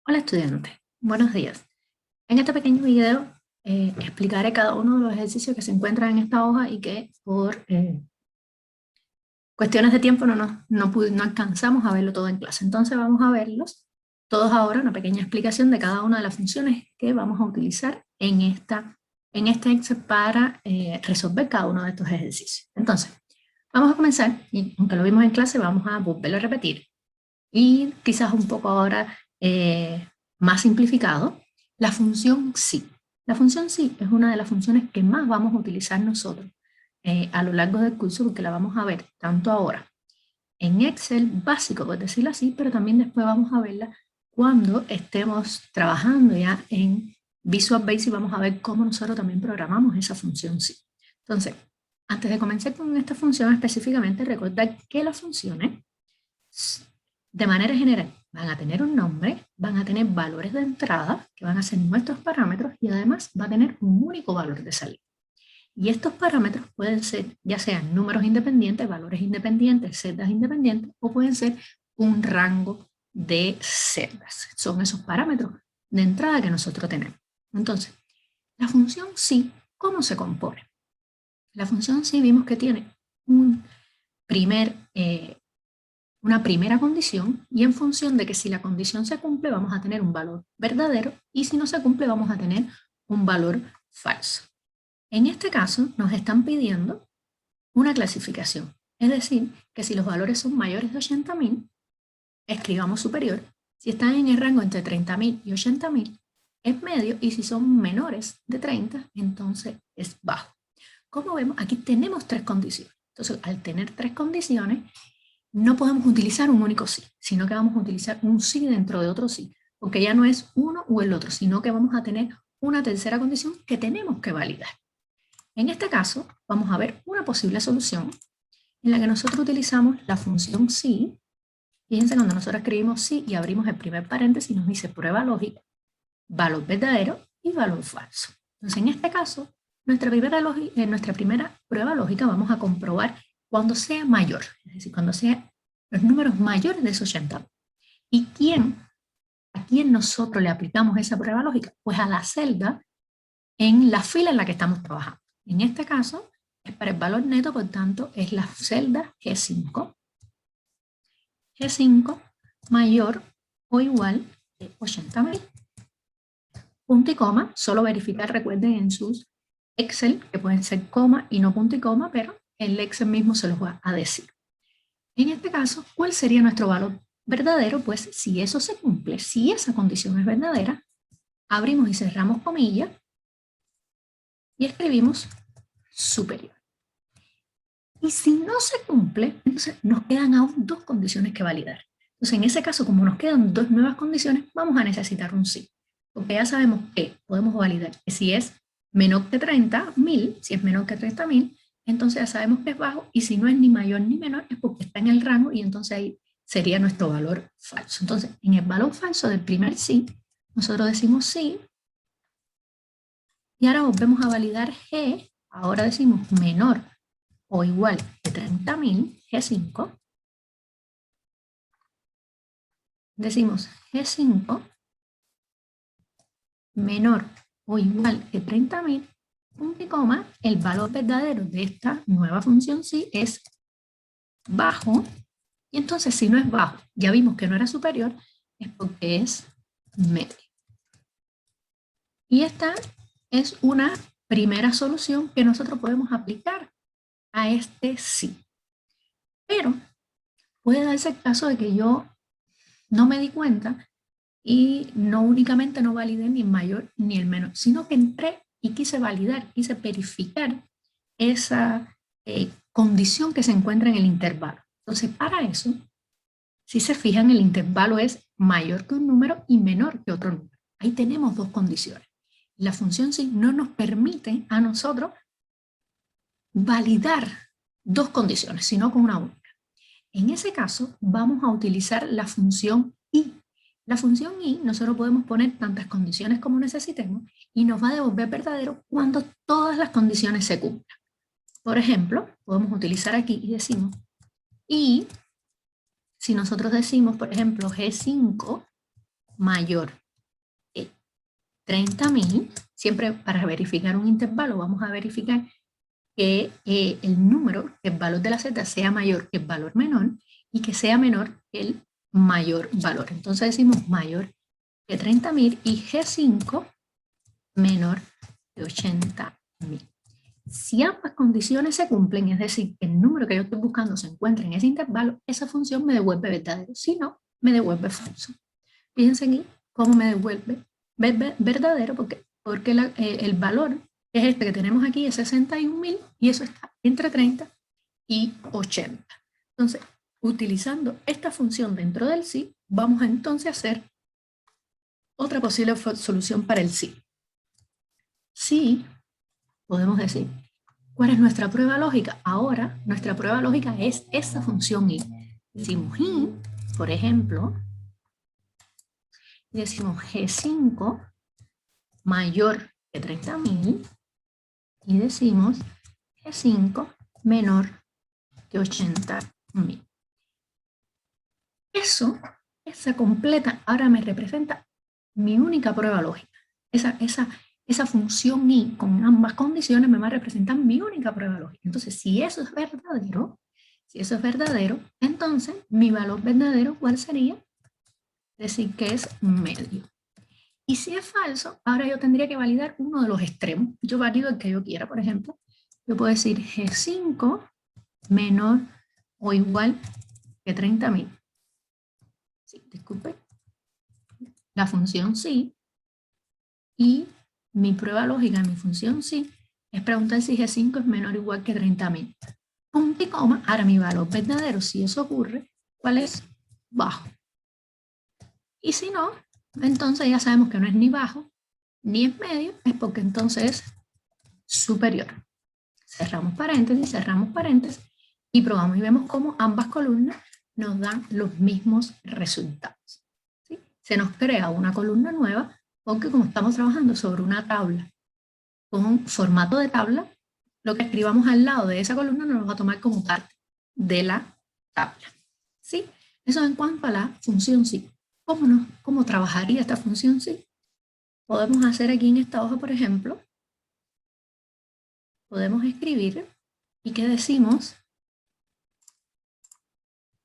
Hola estudiantes, buenos días. En este pequeño video explicaré cada uno de los ejercicios que se encuentran en esta hoja y que por cuestiones de tiempo no alcanzamos a verlo todo en clase. Entonces vamos a verlos todos ahora, una pequeña explicación de cada una de las funciones que vamos a utilizar en este Excel para resolver cada uno de estos ejercicios. Entonces, vamos a comenzar, y aunque lo vimos en clase, vamos a volverlo a repetir. Y quizás un poco ahora más simplificado, la función sí. La función sí es una de las funciones que más vamos a utilizar nosotros a lo largo del curso, porque la vamos a ver tanto ahora en Excel básico, por decirlo así, pero también después vamos a verla cuando estemos trabajando ya en Visual Basic y vamos a ver cómo nosotros también programamos esa función sí. Entonces, antes de comenzar con esta función específicamente, recordar que las funciones de manera general van a tener un nombre, van a tener valores de entrada, que van a ser nuestros parámetros, y además va a tener un único valor de salida. Y estos parámetros pueden ser ya sean números independientes, valores independientes, celdas independientes, o pueden ser un rango de celdas. Son esos parámetros de entrada que nosotros tenemos. Entonces, la función sí, ¿cómo se compone? La función sí vimos que tiene un una primera condición, y en función de que si la condición se cumple vamos a tener un valor verdadero y si no se cumple vamos a tener un valor falso. En este caso nos están pidiendo una clasificación, es decir, que si los valores son mayores de 80.000, escribamos superior; si están en el rango entre 30.000 y 80.000, es medio; y si son menores de 30, entonces es bajo. Como vemos, aquí tenemos tres condiciones. Entonces, al tener tres condiciones, no podemos utilizar un único sí, sino que vamos a utilizar un sí dentro de otro sí, porque ya no es uno o el otro, sino que vamos a tener una tercera condición que tenemos que validar. En este caso, vamos a ver una posible solución en la que nosotros utilizamos la función sí. Fíjense, cuando nosotros escribimos sí y abrimos el primer paréntesis, nos dice prueba lógica, valor verdadero y valor falso. Entonces, en este caso, en nuestra primera prueba lógica vamos a comprobar cuando sea mayor, es decir, cuando sean los números mayores de esos 80. ¿Y a quién nosotros le aplicamos esa prueba lógica? Pues a la celda en la fila en la que estamos trabajando. En este caso, es para el valor neto, por tanto, es la celda G5. G5 mayor o igual de 80.000. Punto y coma, solo verificar, recuerden en sus Excel, que pueden ser coma y no punto y coma, pero el Excel mismo se los va a decir. En este caso, ¿cuál sería nuestro valor verdadero? Pues si eso se cumple, si esa condición es verdadera, abrimos y cerramos comillas y escribimos superior. Y si no se cumple, entonces nos quedan aún dos condiciones que validar. Entonces, en ese caso, como nos quedan dos nuevas condiciones, vamos a necesitar un sí. Porque ya sabemos que podemos validar que si es menor que 30.000, si es menor que 30.000, entonces ya sabemos que es bajo, y si no es ni mayor ni menor, es porque está en el rango, y entonces ahí sería nuestro valor falso. Entonces, en el valor falso del primer sí, nosotros decimos sí, y ahora volvemos a validar G, ahora decimos menor o igual que 30.000, G5, decimos G5 menor o igual que 30.000, punto y coma, el valor verdadero de esta nueva función sí es bajo, y entonces si no es bajo, ya vimos que no era superior, es porque es medio. Y esta es una primera solución que nosotros podemos aplicar a este sí. Pero puede darse el caso de que yo no me di cuenta y no únicamente no validé ni el mayor ni el menor, sino que entré y quise validar, quise verificar esa condición que se encuentra en el intervalo. Entonces, para eso, si se fijan, el intervalo es mayor que un número y menor que otro número. Ahí tenemos dos condiciones. La función sí no nos permite a nosotros validar dos condiciones, sino con una única. En ese caso, vamos a utilizar la función y. La función y nosotros podemos poner tantas condiciones como necesitemos y nos va a devolver verdadero cuando todas las condiciones se cumplan. Por ejemplo, podemos utilizar aquí y decimos, y si nosotros decimos, por ejemplo, G5 mayor que 30.000, siempre para verificar un intervalo vamos a verificar que el número, el valor de la z sea mayor que el valor menor y que sea menor que el mayor valor. Entonces decimos mayor que 30.000 y G5 menor que 80.000. Si ambas condiciones se cumplen, es decir, que el número que yo estoy buscando se encuentra en ese intervalo, esa función me devuelve verdadero. Si no, me devuelve falso. Fíjense aquí cómo me devuelve verdadero, porque el valor es este que tenemos aquí, es 61.000, y eso está entre 30 y 80. Entonces, utilizando esta función dentro del sí, vamos a entonces hacer otra posible solución para el sí. Sí, podemos decir, ¿cuál es nuestra prueba lógica? Ahora, nuestra prueba lógica es esa función y. Decimos y, por ejemplo, y decimos G5 mayor que 30.000 y decimos G5 menor que 80.000. Esa completa ahora me representa mi única prueba lógica. Esa función y con ambas condiciones me va a representar mi única prueba lógica. Entonces, si eso es verdadero, entonces mi valor verdadero, ¿cuál sería? Decir que es medio. Y si es falso, ahora yo tendría que validar uno de los extremos. Yo valido el que yo quiera, por ejemplo. Yo puedo decir G5 menor o igual que 30.000. Sí, disculpe. La función sí. Y mi prueba lógica de mi función sí es preguntar si G5 es menor o igual que 30.000. Punto y coma. Ahora mi valor verdadero, si eso ocurre, ¿cuál es? Bajo. Y si no, entonces ya sabemos que no es ni bajo ni es medio, es porque entonces es superior. Cerramos paréntesis y probamos y vemos cómo ambas columnas nos dan los mismos resultados. ¿Sí? Se nos crea una columna nueva porque como estamos trabajando sobre una tabla con formato de tabla, lo que escribamos al lado de esa columna nos va a tomar como parte de la tabla. ¿Sí? Eso en cuanto a la función sí. ¿Cómo trabajaría esta función sí? Podemos hacer aquí en esta hoja, por ejemplo, podemos escribir y que decimos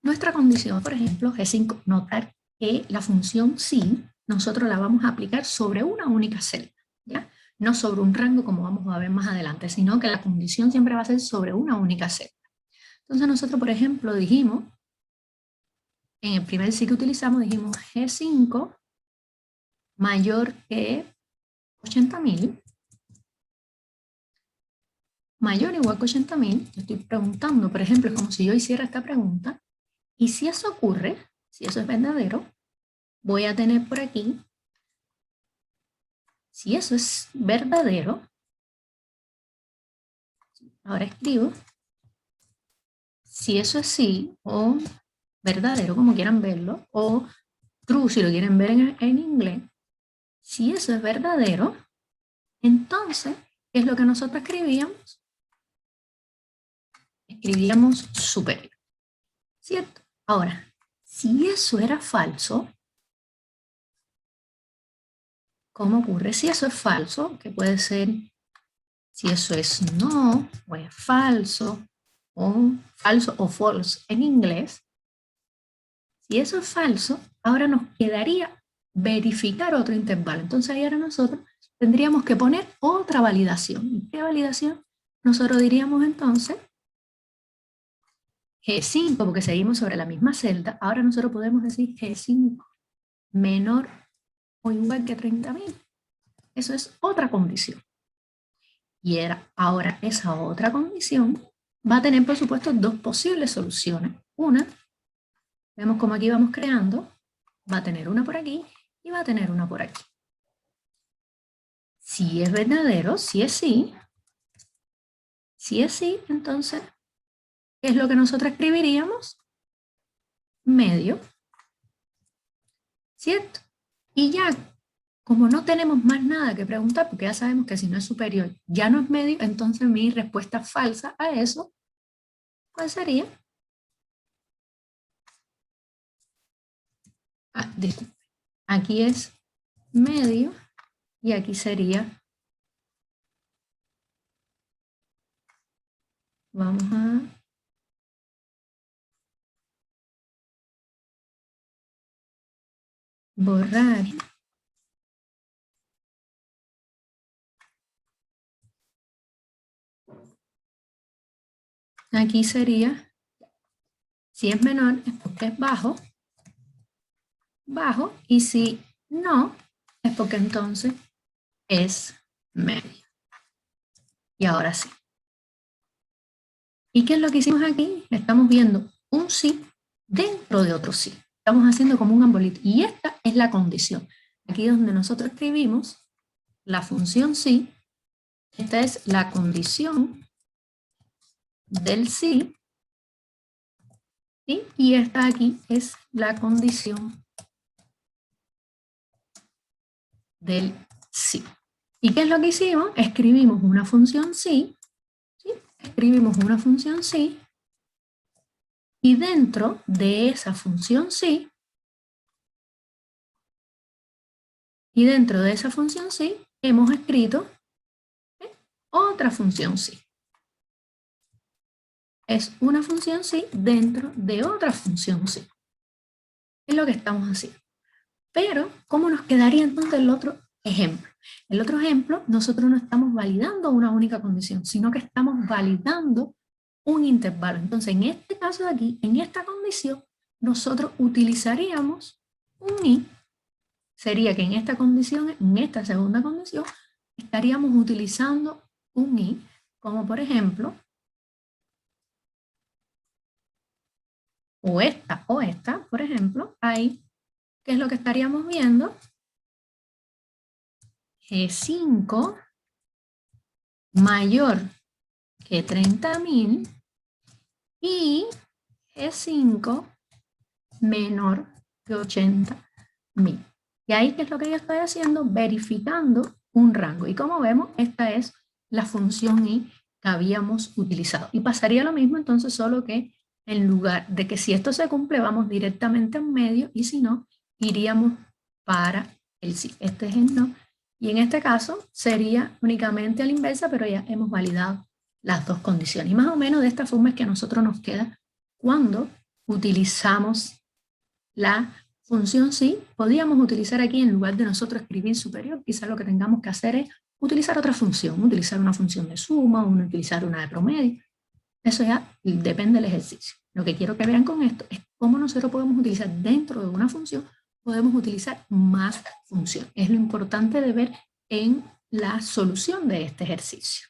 nuestra condición, por ejemplo, G5, notar que la función sí, nosotros la vamos a aplicar sobre una única celda, ¿ya? No sobre un rango como vamos a ver más adelante, sino que la condición siempre va a ser sobre una única celda. Entonces nosotros, por ejemplo, dijimos, en el primer sí que utilizamos, dijimos G5 mayor que 80.000, mayor o igual que 80.000, yo estoy preguntando, por ejemplo, es como si yo hiciera esta pregunta, y si eso ocurre, si eso es verdadero, voy a tener por aquí, si eso es verdadero, ahora escribo, si eso es sí, o verdadero, como quieran verlo, o true, si lo quieren ver en inglés, si eso es verdadero, entonces, ¿qué es lo que nosotros escribíamos? Escribíamos superior, ¿cierto? Ahora, si eso era falso, ¿cómo ocurre? Si eso es falso, que puede ser, si eso es no, o es falso o false en inglés, si eso es falso, ahora nos quedaría verificar otro intervalo. Entonces ahí ahora nosotros tendríamos que poner otra validación. ¿Y qué validación? Nosotros diríamos entonces G5, porque seguimos sobre la misma celda, ahora nosotros podemos decir G5 menor o igual que 30.000. Eso es otra condición. Y ahora esa otra condición va a tener, por supuesto, dos posibles soluciones. Una, vemos como aquí vamos creando, va a tener una por aquí y va a tener una por aquí. Si es verdadero, si es sí, entonces, ¿qué es lo que nosotros escribiríamos? Medio, ¿cierto? Y ya, como no tenemos más nada que preguntar, porque ya sabemos que si no es superior, ya no es medio, entonces mi respuesta falsa a eso, ¿cuál sería? Disculpe. aquí es medio y aquí sería, vamos a borrar. Aquí sería, si es menor es porque es bajo, bajo, y si no, es porque entonces es medio. Y ahora sí. ¿Y qué es lo que hicimos aquí? Estamos viendo un sí dentro de otro sí. Estamos haciendo como un ambolito. Y esta es la condición. Aquí donde nosotros escribimos la función sí, esta es la condición del sí, ¿sí? Y esta aquí es la condición del sí. ¿Y qué es lo que hicimos? Escribimos una función sí, ¿sí? Escribimos una función sí, y dentro de esa función sí, sí, hemos escrito otra función sí. Es una función sí dentro de otra función sí. Es lo que estamos haciendo. Pero, ¿cómo nos quedaría entonces el otro ejemplo? El otro ejemplo, nosotros no estamos validando una única condición, sino que estamos validando un intervalo. Entonces, en este caso de aquí, en esta condición, nosotros utilizaríamos un i. Sería que en esta condición, en esta segunda condición, estaríamos utilizando un i, como por ejemplo, o esta, por ejemplo, ahí, ¿qué es lo que estaríamos viendo? G5 mayor que 30.000 y G5 menor que 80.000. Y ahí, ¿qué es lo que yo estoy haciendo? Verificando un rango. Y como vemos, esta es la función i que habíamos utilizado. Y pasaría lo mismo entonces, solo que en lugar de que si esto se cumple, vamos directamente en medio, y si no, iríamos para el sí. Este es el no. Y en este caso sería únicamente a la inversa, pero ya hemos validado las dos condiciones. Y más o menos de esta forma es que a nosotros nos queda cuando utilizamos la función sí. Podríamos utilizar aquí, en lugar de nosotros escribir superior, quizás lo que tengamos que hacer es utilizar otra función, utilizar una función de suma, utilizar una de promedio. Eso ya depende del ejercicio. Lo que quiero que vean con esto es cómo nosotros podemos utilizar dentro de una función, podemos utilizar más funciones. Es lo importante de ver en la solución de este ejercicio.